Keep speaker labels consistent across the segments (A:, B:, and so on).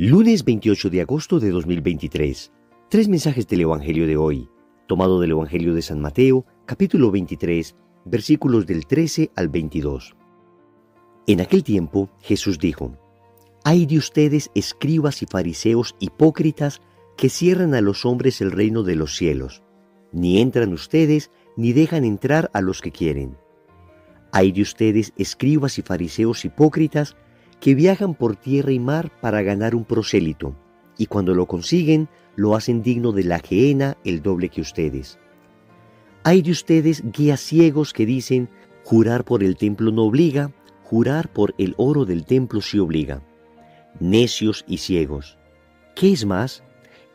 A: Lunes 28 de agosto de 2023. Tres mensajes del Evangelio de hoy, tomado del Evangelio de San Mateo, capítulo 23, versículos del 13 al 22. En aquel tiempo Jesús dijo: «Ay de ustedes, escribas y fariseos hipócritas, que cierran a los hombres el reino de los cielos. Ni entran ustedes, ni dejan entrar a los que quieren. Ay de ustedes, escribas y fariseos hipócritas, que viajan por tierra y mar para ganar un prosélito, y cuando lo consiguen, lo hacen digno de la gehenna el doble que ustedes. Ay de ustedes, guías ciegos, que dicen: jurar por el templo no obliga, jurar por el oro del templo sí obliga. Necios y ciegos. ¿Qué es más,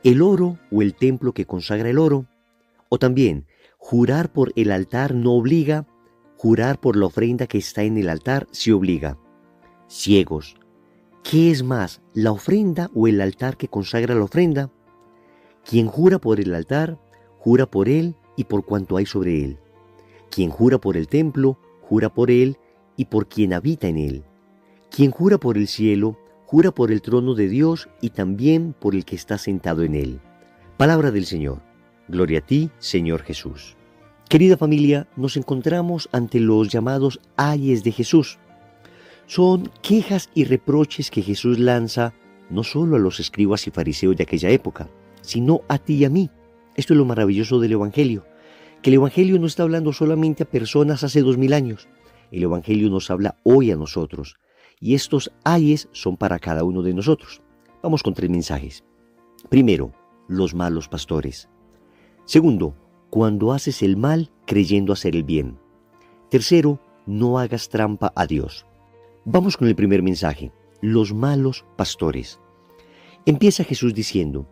A: el oro o el templo que consagra el oro? O también, jurar por el altar no obliga, jurar por la ofrenda que está en el altar sí obliga. Ciegos. ¿Qué es más, la ofrenda o el altar que consagra la ofrenda? Quien jura por el altar, jura por él y por cuanto hay sobre él. Quien jura por el templo, jura por él y por quien habita en él. Quien jura por el cielo, jura por el trono de Dios y también por el que está sentado en él». Palabra del Señor. Gloria a ti, Señor Jesús. Querida familia, nos encontramos ante los llamados ayes de Jesús. Son quejas y reproches que Jesús lanza no solo a los escribas y fariseos de aquella época, sino a ti y a mí. Esto es lo maravilloso del Evangelio, que el Evangelio no está hablando solamente a personas hace 2000 años. El Evangelio nos habla hoy a nosotros, y estos ayes son para cada uno de nosotros. Vamos con tres mensajes. Primero, los malos pastores. Segundo, cuando haces el mal creyendo hacer el bien. Tercero, no hagas trampa a Dios. Vamos con el primer mensaje, los malos pastores. Empieza Jesús diciendo: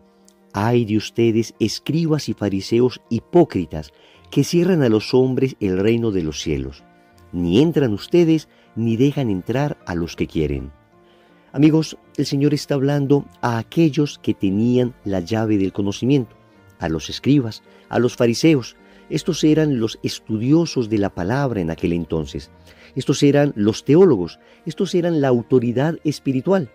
A: «Ay de ustedes, escribas y fariseos hipócritas, que cierran a los hombres el reino de los cielos. Ni entran ustedes, ni dejan entrar a los que quieren». Amigos, el Señor está hablando a aquellos que tenían la llave del conocimiento, a los escribas, a los fariseos. Estos eran los estudiosos de la palabra en aquel entonces. Estos eran los teólogos, estos eran la autoridad espiritual.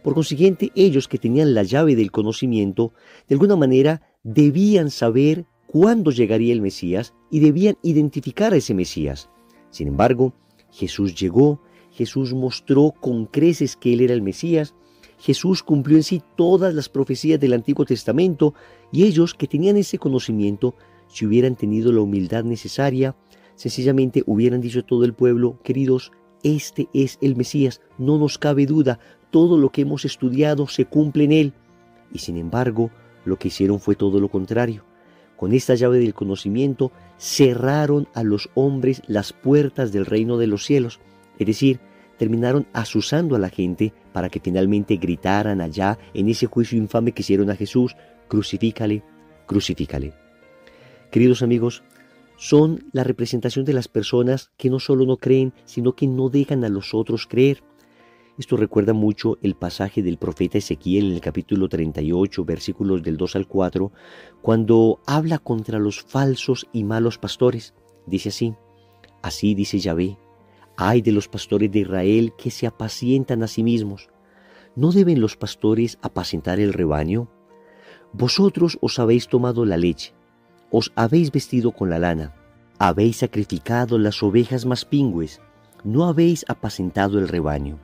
A: Por consiguiente, ellos que tenían la llave del conocimiento, de alguna manera debían saber cuándo llegaría el Mesías y debían identificar a ese Mesías. Sin embargo, Jesús llegó, Jesús mostró con creces que Él era el Mesías, Jesús cumplió en sí todas las profecías del Antiguo Testamento, y ellos que tenían ese conocimiento, si hubieran tenido la humildad necesaria, sencillamente hubieran dicho a todo el pueblo: queridos, este es el Mesías, no nos cabe duda, todo lo que hemos estudiado se cumple en él. Y sin embargo, lo que hicieron fue todo lo contrario. Con esta llave del conocimiento cerraron a los hombres las puertas del reino de los cielos, es decir, terminaron azuzando a la gente para que finalmente gritaran allá en ese juicio infame que hicieron a Jesús: crucifícale, crucifícale. Queridos amigos, son la representación de las personas que no solo no creen, sino que no dejan a los otros creer. Esto recuerda mucho el pasaje del profeta Ezequiel en el capítulo 38, versículos del 2 al 4, cuando habla contra los falsos y malos pastores. Dice así: «Así dice Yahvé: ay de los pastores de Israel que se apacientan a sí mismos. ¿No deben los pastores apacentar el rebaño? Vosotros os habéis tomado la leche, os habéis vestido con la lana, habéis sacrificado las ovejas más pingües, no habéis apacentado el rebaño.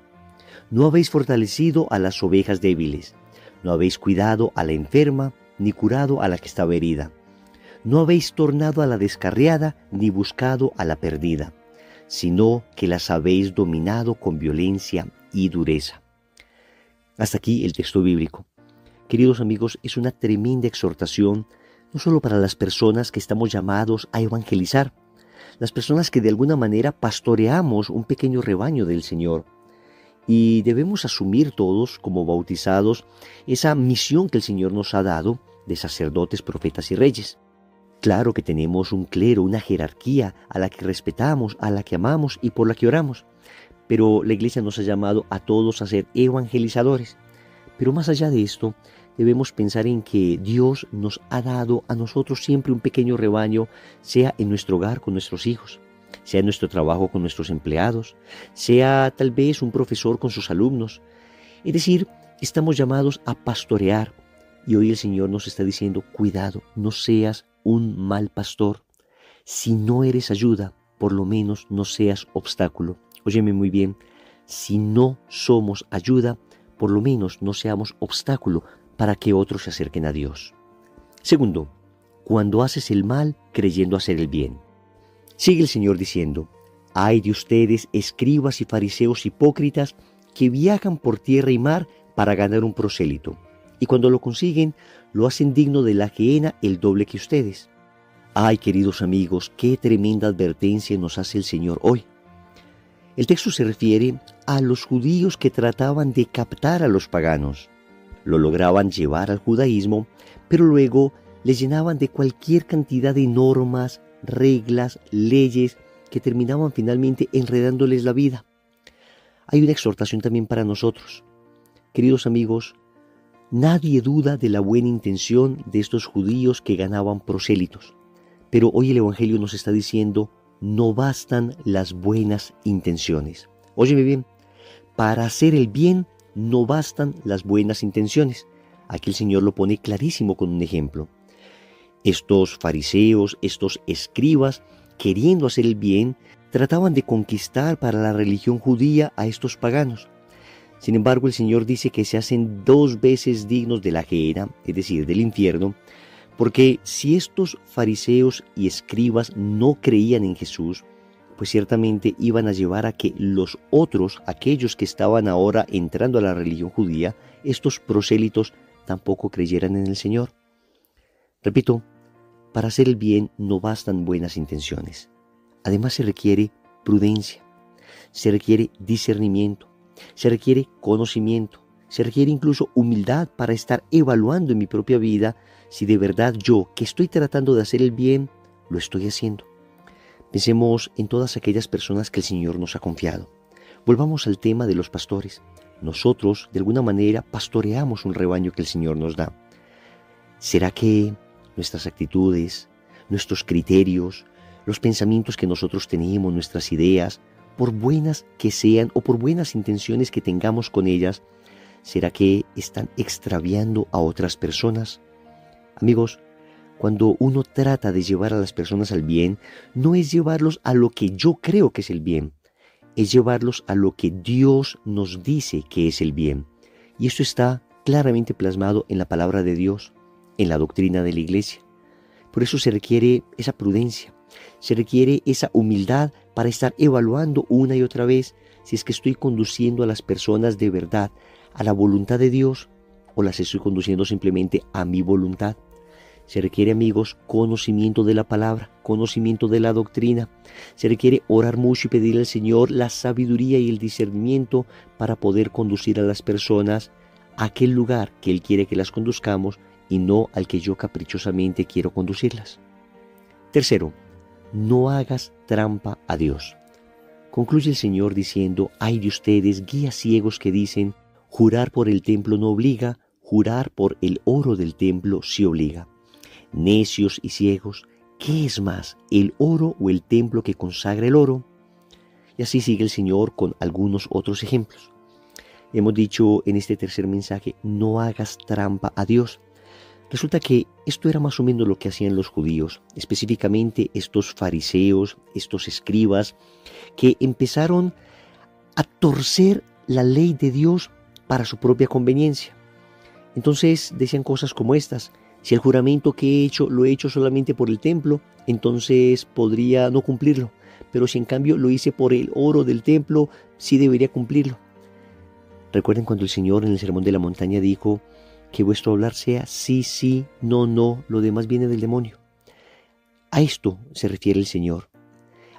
A: No habéis fortalecido a las ovejas débiles, no habéis cuidado a la enferma, ni curado a la que estaba herida. No habéis tornado a la descarriada, ni buscado a la perdida, sino que las habéis dominado con violencia y dureza». Hasta aquí el texto bíblico. Queridos amigos, es una tremenda exhortación, no solo para las personas que estamos llamados a evangelizar, las personas que de alguna manera pastoreamos un pequeño rebaño del Señor, y debemos asumir todos como bautizados esa misión que el Señor nos ha dado de sacerdotes, profetas y reyes. Claro que tenemos un clero, una jerarquía a la que respetamos, a la que amamos y por la que oramos, pero la Iglesia nos ha llamado a todos a ser evangelizadores. Pero más allá de esto, debemos pensar en que Dios nos ha dado a nosotros siempre un pequeño rebaño, sea en nuestro hogar con nuestros hijos, sea en nuestro trabajo con nuestros empleados, sea tal vez un profesor con sus alumnos. Es decir, estamos llamados a pastorear. Y hoy el Señor nos está diciendo, cuidado, no seas un mal pastor. Si no eres ayuda, por lo menos no seas obstáculo. Óyeme muy bien, si no somos ayuda, por lo menos no seamos obstáculo para que otros se acerquen a Dios. Segundo, cuando haces el mal creyendo hacer el bien. Sigue el Señor diciendo, ay de ustedes, escribas y fariseos hipócritas, que viajan por tierra y mar para ganar un prosélito, y cuando lo consiguen, lo hacen digno de la gehenna el doble que ustedes. Ay, queridos amigos, qué tremenda advertencia nos hace el Señor hoy. El texto se refiere a los judíos que trataban de captar a los paganos. Lo lograban llevar al judaísmo, pero luego les llenaban de cualquier cantidad de normas, reglas, leyes, que terminaban finalmente enredándoles la vida. Hay una exhortación también para nosotros. Queridos amigos, nadie duda de la buena intención de estos judíos que ganaban prosélitos. Pero hoy el Evangelio nos está diciendo, no bastan las buenas intenciones. Óyeme bien, para hacer el bien no bastan las buenas intenciones. Aquí el Señor lo pone clarísimo con un ejemplo. Estos fariseos, estos escribas, queriendo hacer el bien, trataban de conquistar para la religión judía a estos paganos. Sin embargo, el Señor dice que se hacen 2 veces dignos de la gehenna, es decir, del infierno, porque si estos fariseos y escribas no creían en Jesús, pues ciertamente iban a llevar a que los otros, aquellos que estaban ahora entrando a la religión judía, estos prosélitos, tampoco creyeran en el Señor. Repito, para hacer el bien no bastan buenas intenciones. Además se requiere prudencia, se requiere discernimiento, se requiere conocimiento, se requiere incluso humildad para estar evaluando en mi propia vida si de verdad yo, que estoy tratando de hacer el bien, lo estoy haciendo. Pensemos en todas aquellas personas que el Señor nos ha confiado. Volvamos al tema de los pastores. Nosotros, de alguna manera, pastoreamos un rebaño que el Señor nos da. ¿Será que nuestras actitudes, nuestros criterios, los pensamientos que nosotros tenemos, nuestras ideas, por buenas que sean o por buenas intenciones que tengamos con ellas, ¿será que están extraviando a otras personas? Amigos, cuando uno trata de llevar a las personas al bien, no es llevarlos a lo que yo creo que es el bien, es llevarlos a lo que Dios nos dice que es el bien. Y esto está claramente plasmado en la palabra de Dios, en la doctrina de la Iglesia. Por eso se requiere esa prudencia, se requiere esa humildad para estar evaluando una y otra vez si es que estoy conduciendo a las personas de verdad a la voluntad de Dios o las estoy conduciendo simplemente a mi voluntad. Se requiere, amigos, conocimiento de la palabra, conocimiento de la doctrina. Se requiere orar mucho y pedirle al Señor la sabiduría y el discernimiento para poder conducir a las personas a aquel lugar que Él quiere que las conduzcamos y no al que yo caprichosamente quiero conducirlas. Tercero, no hagas trampa a Dios. Concluye el Señor diciendo, ay de ustedes, guías ciegos que dicen, jurar por el templo no obliga, jurar por el oro del templo sí obliga. Necios y ciegos, ¿qué es más, el oro o el templo que consagra el oro? Y así sigue el Señor con algunos otros ejemplos. Hemos dicho en este tercer mensaje, no hagas trampa a Dios. Resulta que esto era más o menos lo que hacían los judíos, específicamente estos fariseos, estos escribas, que empezaron a torcer la ley de Dios para su propia conveniencia. Entonces decían cosas como estas: si el juramento que he hecho lo he hecho solamente por el templo, entonces podría no cumplirlo. Pero si en cambio lo hice por el oro del templo, sí debería cumplirlo. Recuerden cuando el Señor en el Sermón de la Montaña dijo que vuestro hablar sea sí, sí, no, no, lo demás viene del demonio. A esto se refiere el Señor,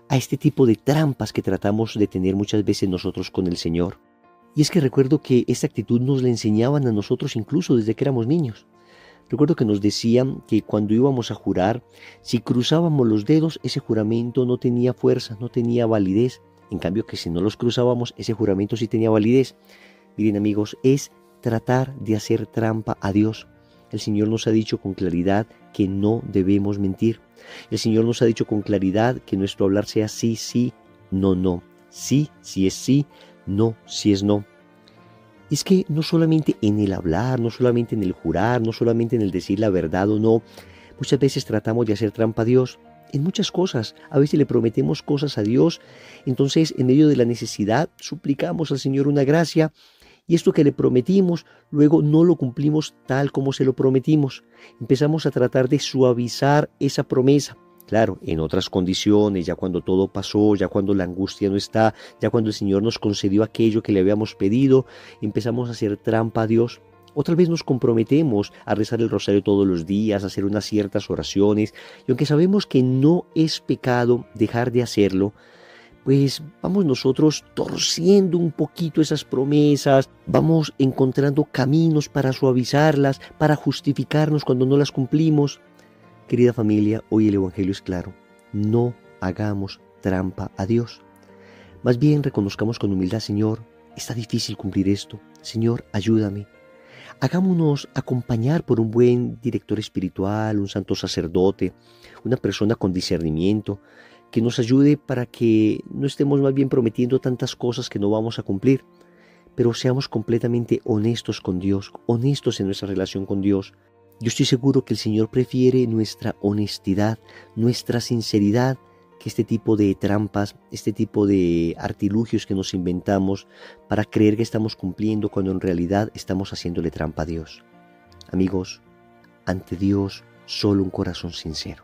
A: a este tipo de trampas que tratamos de tener muchas veces nosotros con el Señor. Y es que recuerdo que esta actitud nos la enseñaban a nosotros incluso desde que éramos niños. Recuerdo que nos decían que cuando íbamos a jurar, si cruzábamos los dedos, ese juramento no tenía fuerza, no tenía validez. En cambio, que si no los cruzábamos, ese juramento sí tenía validez. Miren, amigos, es tratar de hacer trampa a Dios. El Señor nos ha dicho con claridad que no debemos mentir. El Señor nos ha dicho con claridad que nuestro hablar sea sí, sí, no, no. Sí, si es sí, no, si es no. es que no solamente en el hablar, no solamente en el jurar, no solamente en el decir la verdad o no, muchas veces tratamos de hacer trampa a Dios en muchas cosas. A veces le prometemos cosas a Dios, entonces en medio de la necesidad suplicamos al Señor una gracia y esto que le prometimos luego no lo cumplimos tal como se lo prometimos. Empezamos a tratar de suavizar esa promesa. Claro, en otras condiciones, ya cuando todo pasó, ya cuando la angustia no está, ya cuando el Señor nos concedió aquello que le habíamos pedido, empezamos a hacer trampa a Dios. Otra vez nos comprometemos a rezar el rosario todos los días, a hacer unas ciertas oraciones, y aunque sabemos que no es pecado dejar de hacerlo, pues vamos nosotros torciendo un poquito esas promesas, vamos encontrando caminos para suavizarlas, para justificarnos cuando no las cumplimos. Querida familia, hoy el Evangelio es claro, no hagamos trampa a Dios. Más bien reconozcamos con humildad, Señor, está difícil cumplir esto, Señor, ayúdame. Hagámonos acompañar por un buen director espiritual, un santo sacerdote, una persona con discernimiento, que nos ayude para que no estemos más bien prometiendo tantas cosas que no vamos a cumplir, pero seamos completamente honestos con Dios, honestos en nuestra relación con Dios. Yo estoy seguro que el Señor prefiere nuestra honestidad, nuestra sinceridad, que este tipo de trampas, este tipo de artilugios que nos inventamos para creer que estamos cumpliendo cuando en realidad estamos haciéndole trampa a Dios. Amigos, ante Dios solo un corazón sincero.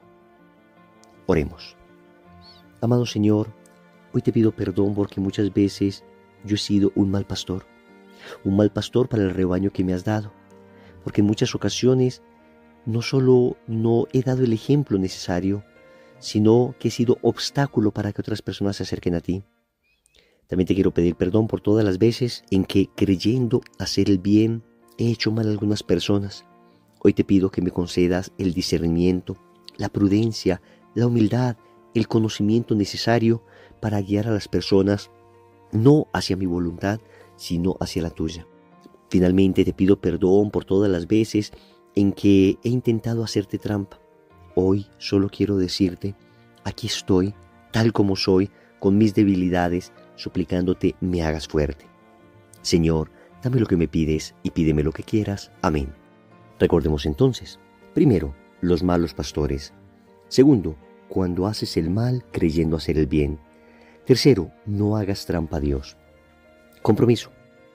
A: Oremos. Amado Señor, hoy te pido perdón porque muchas veces yo he sido un mal pastor para el rebaño que me has dado, porque en muchas ocasiones no solo no he dado el ejemplo necesario, sino que he sido obstáculo para que otras personas se acerquen a ti. También te quiero pedir perdón por todas las veces en que, creyendo hacer el bien, he hecho mal a algunas personas. Hoy te pido que me concedas el discernimiento, la prudencia, la humildad, el conocimiento necesario para guiar a las personas, no hacia mi voluntad, sino hacia la tuya. Finalmente te pido perdón por todas las veces en que he intentado hacerte trampa. Hoy solo quiero decirte, aquí estoy, tal como soy, con mis debilidades, suplicándote me hagas fuerte. Señor, dame lo que me pides y pídeme lo que quieras. Amén. Recordemos entonces, primero, los malos pastores. Segundo, cuando haces el mal creyendo hacer el bien. Tercero, no hagas trampa a Dios. Compromiso.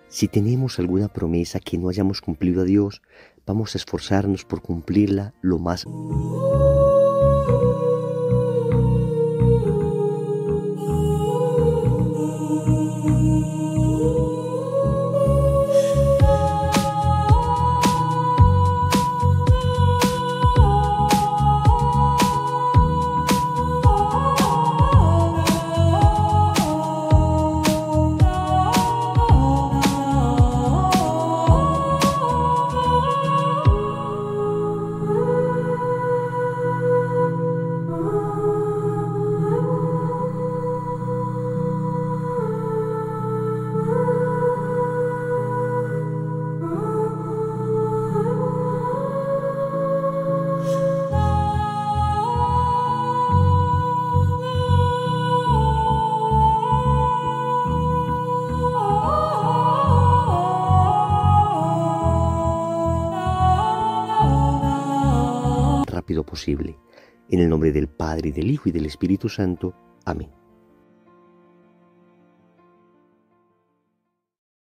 A: Si tenemos alguna promesa que no hayamos cumplido a Dios, vamos a esforzarnos por cumplirla lo más. Rápido posible. En el nombre del Padre, y del Hijo, y del Espíritu Santo. Amén.